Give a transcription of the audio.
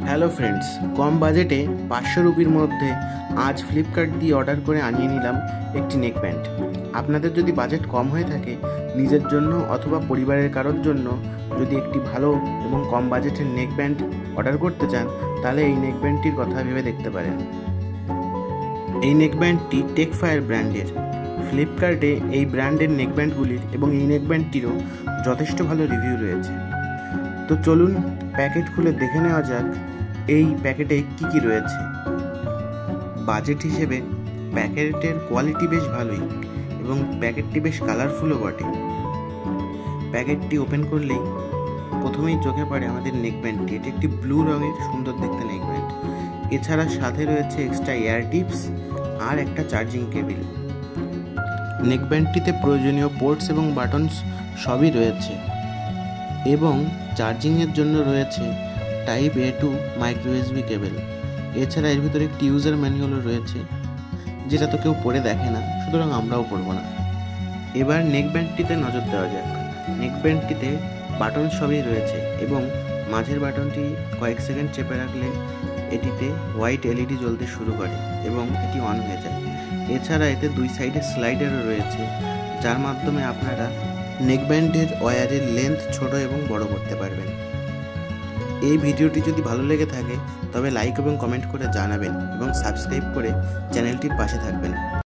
Hello friends, কম বাজেটে 500 রুপির মধ্যে আজ ফ্লিপকার্ট দিয়ে অর্ডার করে আনিয়ে নিলাম একটি নেক ব্যান্ড। আপনাদের যদি বাজেট কম হয়ে থাকে, নিজের জন্য অথবা পরিবারের কারোর জন্য যদি একটি ভালো এবং কম বাজেটের নেক ব্যান্ড অর্ডার করতে চান, তাহলে এই নেক ব্যান্ডটির কথা ভেবে দেখতে পারেন। এই নেক ব্যান্ডটি টেকফায়ার ব্র্যান্ডের। ফ্লিপকার্টে এই ব্র্যান্ডের নেক ব্যান্ডগুলির এবং এই নেক ব্যান্ডটিরও যথেষ্ট ভালো রিভিউ রয়েছে। তো চলুন প্যাকেট খুলে দেখে নেওয়া যাক এই প্যাকেটে কি কি রয়েছে। বাজেট হিসেবে প্যাকেটের কোয়ালিটি বেশ ভালোই এবং প্যাকেটটি বেশ কালারফুলও বটে। প্যাকেটটি ওপেন করলেই প্রথমেই চোখে পড়ে আমাদের নেক ব্যান্ডটি। এটি একটি ব্লু রঙের সুন্দর দেখতে নেক ব্যান্ড। এছাড়া সাথে রয়েছে এক্সট্রা এয়ার টিপস আর একটা চার্জিং কেবিল। নেক ব্যান্ডটিতে প্রয়োজনীয় পোর্টস এবং বাটনস সবই রয়েছে এবং চার্জিংয়ের জন্য রয়েছে type A to micro USB cable. এছাড়া এর ভিতরে একটি ইউজার ম্যানুয়ালও রয়েছে, যেটা তো কেউ পড়ে দেখে না, সুতরাং আমরাও পড়ব না। এবার নেক ব্যান্ডটিতে নজর দেওয়া যাক। নেক ব্যান্ডটিতে বাটন সবই রয়েছে এবং মাঝের বাটনটি কয়েক সেকেন্ড চেপে রাখলে এটিতে হোয়াইট LED জ্বলতে শুরু করে এবং এটি অন হয়ে যায়। এছাড়া এতে দুই সাইডে স্লাইডারও রয়েছে, যার মাধ্যমে আপনারা নেকব্যান্ডের ওয়্যারের লেন্থ ছোট এবং বড় করতে পারবেন। এই ভিডিওটি যদি ভালো লেগে থাকে তবে লাইক এবং কমেন্ট করে জানাবেন এবং সাবস্ক্রাইব করে চ্যানেলটির পাশে থাকবেন।